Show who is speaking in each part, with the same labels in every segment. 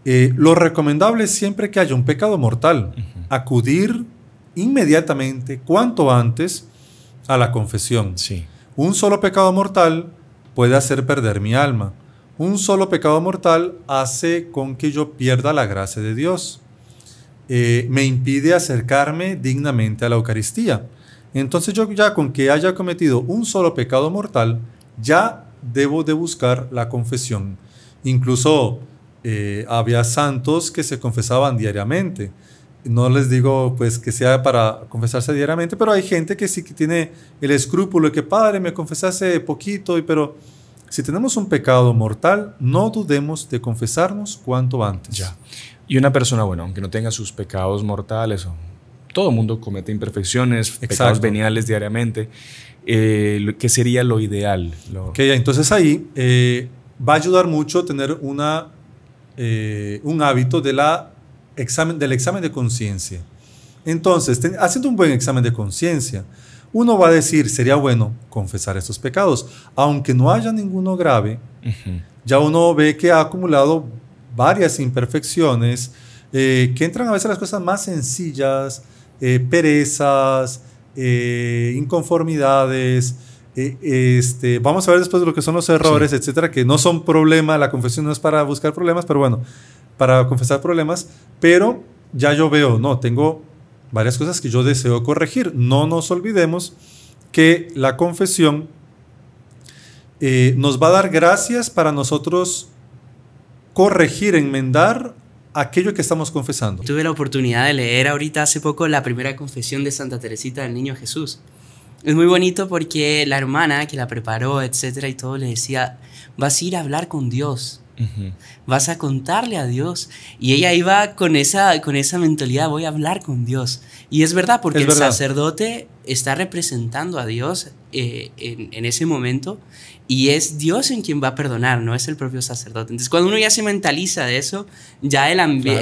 Speaker 1: Lo recomendable es siempre que haya un pecado mortal, acudir inmediatamente, cuanto antes, a la confesión.
Speaker 2: Sí.
Speaker 1: Un solo pecado mortal puede hacer perder mi alma. Un solo pecado mortal hace con que yo pierda la gracia de Dios. Me impide acercarme dignamente a la Eucaristía. Entonces yo ya con que haya cometido un solo pecado mortal, ya debo de buscar la confesión. Incluso había santos que se confesaban diariamente. No les digo pues que sea para confesarse diariamente, pero hay gente que sí que tiene el escrúpulo de que, padre, me confesé hace poquito, pero si tenemos un pecado mortal, no dudemos de confesarnos cuanto antes.
Speaker 2: Ya. Y una persona, bueno, aunque no tenga sus pecados mortales, todo el mundo comete imperfecciones, pecados veniales diariamente, ¿qué sería lo ideal?
Speaker 1: Ok, entonces ahí va a ayudar mucho tener un hábito del examen de conciencia. Entonces, haciendo un buen examen de conciencia, uno va a decir, sería bueno confesar estos pecados, aunque no haya ninguno grave. Ya uno ve que ha acumulado varias imperfecciones, que entran a veces las cosas más sencillas, perezas, inconformidades. Vamos a ver después de lo que son los errores, sí, etcétera, que no son problema. La confesión no es para buscar problemas, pero bueno, para confesar problemas. Pero ya yo veo, no, tengo varias cosas que yo deseo corregir. No nos olvidemos que la confesión nos va a dar gracias para nosotros corregir, enmendar aquello que estamos confesando.
Speaker 3: Tuve la oportunidad de leer ahorita hace poco la primera confesión de Santa Teresita del Niño Jesús. Es muy bonito porque la hermana que la preparó, etcétera, y todo, le decía, vas a ir a hablar con Dios. Vas a contarle a Dios. Y ella iba con esa mentalidad, voy a hablar con Dios. Y es verdad, porque el sacerdote está representando a Dios en ese momento, y es Dios en quien va a perdonar, no es el propio sacerdote. Entonces cuando uno ya se mentaliza de eso, ya,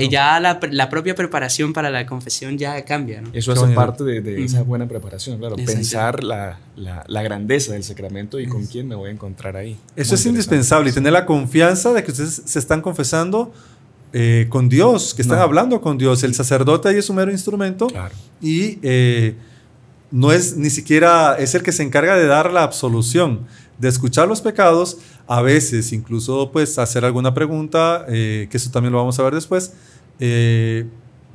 Speaker 3: ya la propia preparación para la confesión ya cambia, ¿no?
Speaker 2: Eso hace parte de esa buena preparación, claro. Exacto. Pensar la grandeza del sacramento y con quién me voy a encontrar ahí.
Speaker 1: Eso es indispensable, y tener la confianza de que ustedes se están confesando con Dios, que están hablando con Dios. El sacerdote ahí es un mero instrumento, claro, y no es ni siquiera, es el que se encarga de dar la absolución, de escuchar los pecados, a veces incluso pues hacer alguna pregunta, que eso también lo vamos a ver después,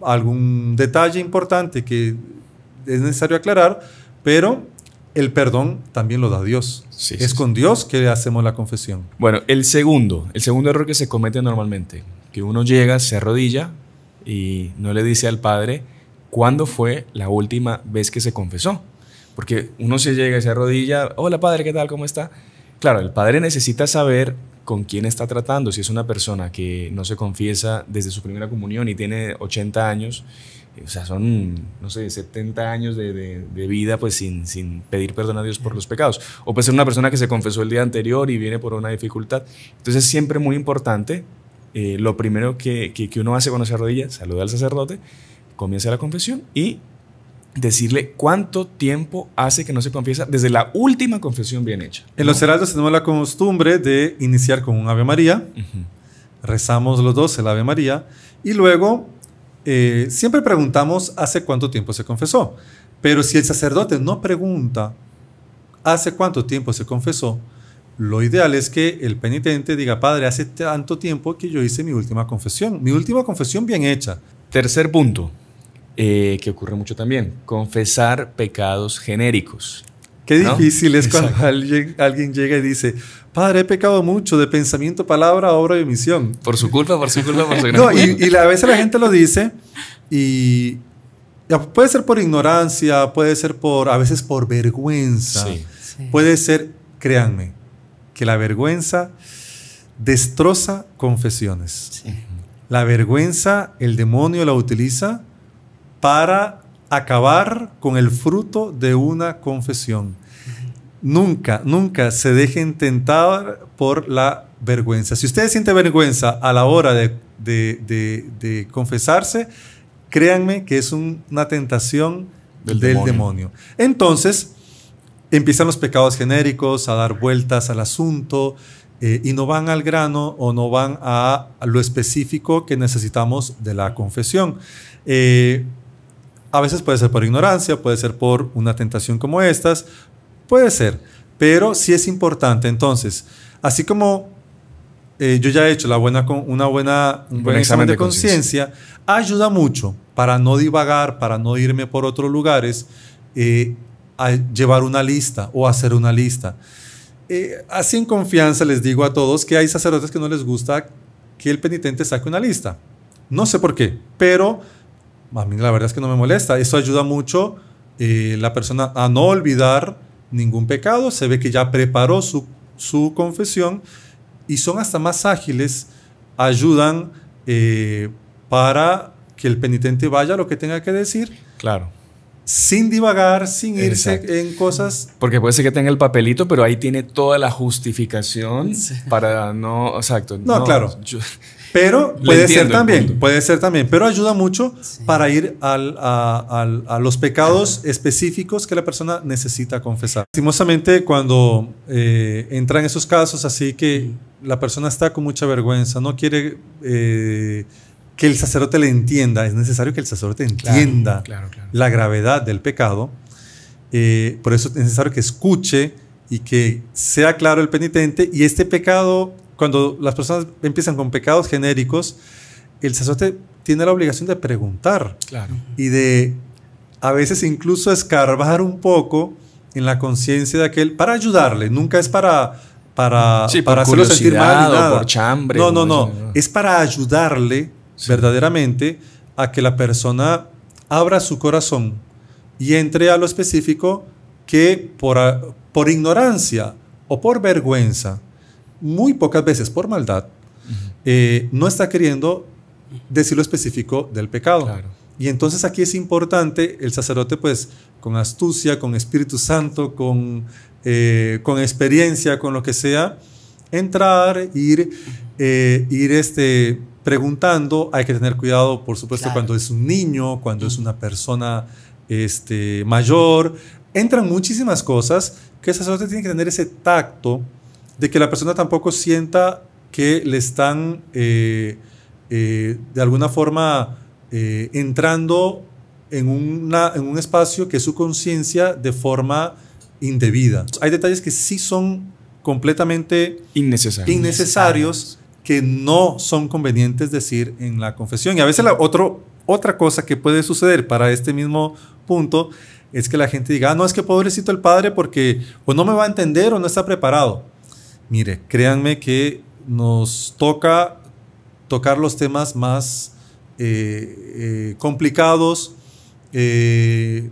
Speaker 1: algún detalle importante que es necesario aclarar, pero el perdón también lo da Dios. Sí, es con Dios que hacemos la confesión.
Speaker 2: Bueno, el segundo error que se comete normalmente, que uno llega, se arrodilla y no le dice al padre cuándo fue la última vez que se confesó. Porque uno se llega y se arrodilla, hola padre, ¿qué tal? ¿Cómo está? Claro, el padre necesita saber con quién está tratando. Si es una persona que no se confiesa desde su primera comunión y tiene 80 años, o sea, son, no sé, 70 años de vida pues sin pedir perdón a Dios por los pecados. O puede ser una persona que se confesó el día anterior y viene por una dificultad. Entonces es siempre muy importante, lo primero que uno hace cuando se arrodilla, saluda al sacerdote, comienza la confesión y decirle cuánto tiempo hace que no se confiesa desde la última confesión bien hecha.
Speaker 1: En los heraldos tenemos la costumbre de iniciar con un Ave María, rezamos los dos el Ave María, y luego siempre preguntamos hace cuánto tiempo se confesó. Pero si el sacerdote no pregunta hace cuánto tiempo se confesó, lo ideal es que el penitente diga, padre, hace tanto tiempo que yo hice mi última confesión bien hecha.
Speaker 2: Tercer punto, que ocurre mucho también, confesar pecados genéricos.
Speaker 1: Qué difícil es cuando alguien llega y dice, padre, he pecado mucho de pensamiento, palabra, obra y omisión.
Speaker 2: Por su culpa, por su culpa, por su
Speaker 1: no, y a veces la gente lo dice y puede ser por ignorancia, puede ser a veces por vergüenza. Sí. Puede ser, créanme, que la vergüenza destroza confesiones. Sí. La vergüenza, el demonio la utiliza para acabar con el fruto de una confesión. Nunca, nunca se dejen tentar por la vergüenza. Si usted siente vergüenza a la hora de confesarse, créanme que es una tentación del demonio. Entonces, empiezan los pecados genéricos a dar vueltas al asunto. y no van al grano o no van a lo específico que necesitamos de la confesión. A veces puede ser por ignorancia, puede ser por una tentación como estas, puede ser, pero sí es importante. Entonces, así como yo ya he hecho un buen examen de conciencia, ayuda mucho para no divagar, para no irme por otros lugares, a llevar una lista o hacer una lista. Así en confianza les digo a todos que hay sacerdotes que no les gusta que el penitente saque una lista. No sé por qué, pero a mí la verdad es que no me molesta. Eso ayuda mucho la persona a no olvidar ningún pecado. Se ve que ya preparó su confesión y son hasta más ágiles, ayudan para que el penitente vaya a lo que tenga que decir.
Speaker 2: Claro.
Speaker 1: Sin divagar, sin irse en cosas.
Speaker 2: Porque puede ser que tenga el papelito, pero ahí tiene toda la justificación para no. Exacto.
Speaker 1: No, claro. Pero puede ser también, pero ayuda mucho para ir a los pecados específicos que la persona necesita confesar. Lastimosamente, cuando entran esos casos así que la persona está con mucha vergüenza, no quiere que el sacerdote le entienda, es necesario que el sacerdote entienda la gravedad del pecado. Por eso es necesario que escuche y que sea claro el penitente. Y este pecado, cuando las personas empiezan con pecados genéricos, el sacerdote tiene la obligación de preguntar y de a veces incluso escarbar un poco en la conciencia de aquel para ayudarle. Nunca es para hacerlo sentir mal ni nada.
Speaker 2: Por chambre.
Speaker 1: No. Es para ayudarle verdaderamente a que la persona abra su corazón y entre a lo específico que por ignorancia o por vergüenza, muy pocas veces por maldad, no está queriendo decir lo específico del pecado. Y entonces aquí es importante el sacerdote, pues, con astucia, con Espíritu Santo, con experiencia, con lo que sea, entrar, ir preguntando. Hay que tener cuidado, por supuesto, cuando es un niño, cuando es una persona mayor. Entran muchísimas cosas que el sacerdote tiene que tener ese tacto de que la persona tampoco sienta que le están de alguna forma entrando en un espacio que es su conciencia de forma indebida. Hay detalles que sí son completamente innecesarios, que no son convenientes decir en la confesión. Y a veces otra cosa que puede suceder para este mismo punto es que la gente diga, no, es que pobrecito el padre porque o no me va a entender o no está preparado. Mire, créanme que nos toca tocar los temas más complicados que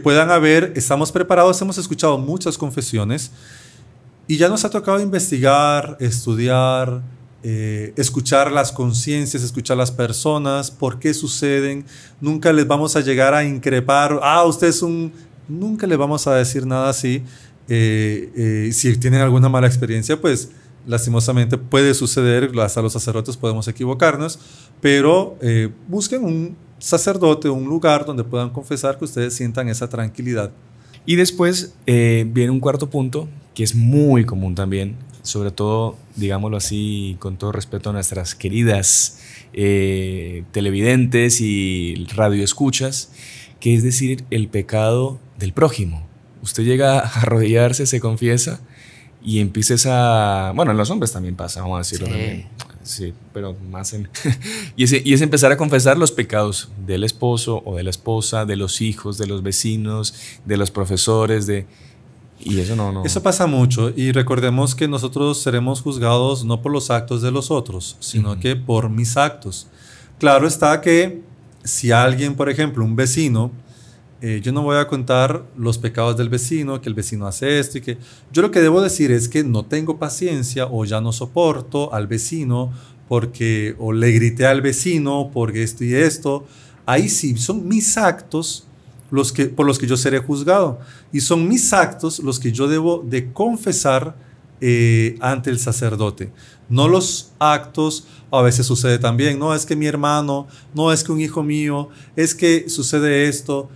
Speaker 1: puedan haber. Estamos preparados, hemos escuchado muchas confesiones y ya nos ha tocado investigar, estudiar, escuchar las conciencias, escuchar las personas, por qué suceden. Nunca les vamos a llegar a increpar, usted es nunca les vamos a decir nada así. Si tienen alguna mala experiencia, pues lastimosamente puede suceder, hasta los sacerdotes podemos equivocarnos, pero busquen un sacerdote, un lugar donde puedan confesar, que ustedes sientan esa tranquilidad.
Speaker 2: Y después viene un cuarto punto que es muy común también, sobre todo, digámoslo así, con todo respeto a nuestras queridas televidentes y radioescuchas, que es decir, el pecado del prójimo. Usted llega a arrodillarse, se confiesa y empiezas a... Bueno, en los hombres también pasa, vamos a decirlo también. Sí, pero más en... y es empezar a confesar los pecados del esposo o de la esposa, de los hijos, de los vecinos, de los profesores, y eso no...
Speaker 1: Eso pasa mucho, y recordemos que nosotros seremos juzgados no por los actos de los otros, sino que por mis actos. Claro está que si alguien, por ejemplo, un vecino, yo no voy a contar los pecados del vecino, que el vecino hace esto y que... Yo lo que debo decir es que no tengo paciencia o ya no soporto al vecino porque... o le grité al vecino porque esto y esto. Ahí sí, son mis actos por los que yo seré juzgado. Y son mis actos los que yo debo de confesar ante el sacerdote. No los actos, a veces sucede también, no es que mi hermano, no es que un hijo mío, es que sucede esto.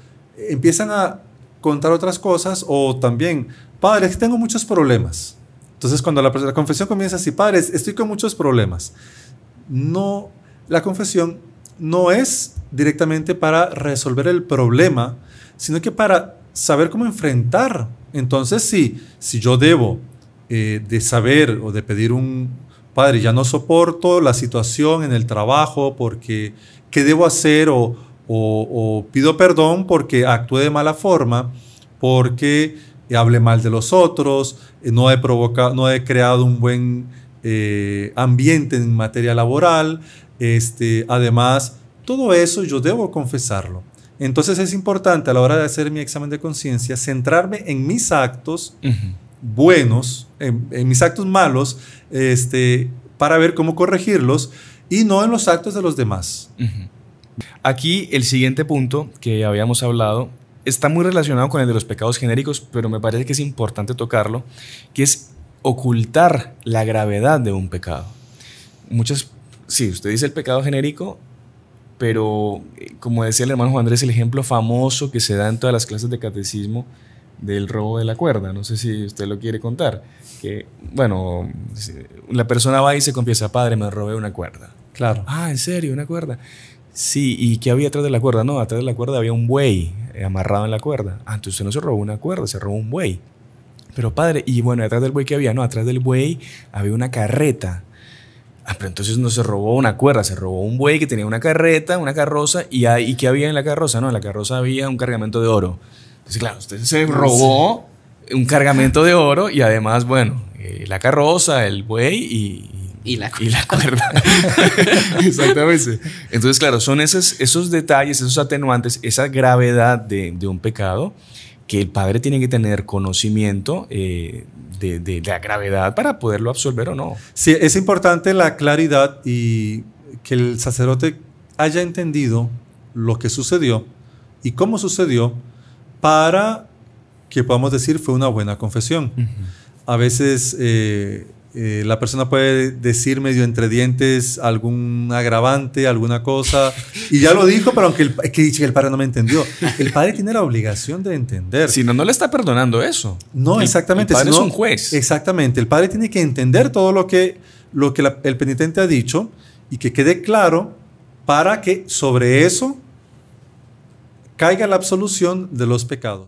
Speaker 1: Empiezan a contar otras cosas, o también, padre, es que tengo muchos problemas. Entonces, cuando la confesión comienza así, padre, estoy con muchos problemas. No, la confesión no es directamente para resolver el problema, sino que para saber cómo enfrentar. Entonces, si yo debo de saber o de pedir un padre, ya no soporto la situación en el trabajo porque ¿qué debo hacer? O pido perdón porque actué de mala forma, porque hablé mal de los otros, no he creado un buen ambiente en materia laboral. Además, todo eso yo debo confesarlo. Entonces es importante a la hora de hacer mi examen de conciencia centrarme en mis actos buenos, en mis actos malos, para ver cómo corregirlos y no en los actos de los demás.
Speaker 2: Aquí el siguiente punto que habíamos hablado está muy relacionado con el de los pecados genéricos, pero me parece que es importante tocarlo, que es ocultar la gravedad de un pecado. Sí, usted dice el pecado genérico, pero como decía el hermano Juan Andrés, el ejemplo famoso que se da en todas las clases de catecismo del robo de la cuerda, no sé si usted lo quiere contar, que bueno, la persona va y se confiesa, padre, me robé una cuerda.
Speaker 1: Claro.
Speaker 2: Ah, ¿en serio? ¿Una cuerda? Sí, ¿y qué había atrás de la cuerda? No, atrás de la cuerda había un buey amarrado en la cuerda. Ah, entonces usted no se robó una cuerda, se robó un buey. Pero padre, y bueno, atrás del buey ¿qué había? No, atrás del buey había una carreta. Ah, pero entonces no se robó una cuerda, se robó un buey que tenía una carreta, una carroza, ¿y qué había en la carroza? No, en la carroza había un cargamento de oro. Entonces, claro, usted se robó un cargamento de oro y además, bueno, la carroza, el buey y la cuerda. Exactamente. Entonces, claro, son esos detalles, esos atenuantes, esa gravedad de un pecado que el padre tiene que tener conocimiento de la gravedad para poderlo absolver o no.
Speaker 1: Sí, es importante la claridad y que el sacerdote haya entendido lo que sucedió y cómo sucedió para que podamos decir fue una buena confesión. A veces la persona puede decir medio entre dientes algún agravante, alguna cosa, y ya lo dijo, pero aunque el padre no me entendió. El padre tiene la obligación de entender.
Speaker 2: Si no, no le está perdonando eso.
Speaker 1: No, exactamente.
Speaker 2: El padre es un juez.
Speaker 1: Exactamente. El padre tiene que entender todo lo que el penitente ha dicho y que quede claro para que sobre eso caiga la absolución de los pecados.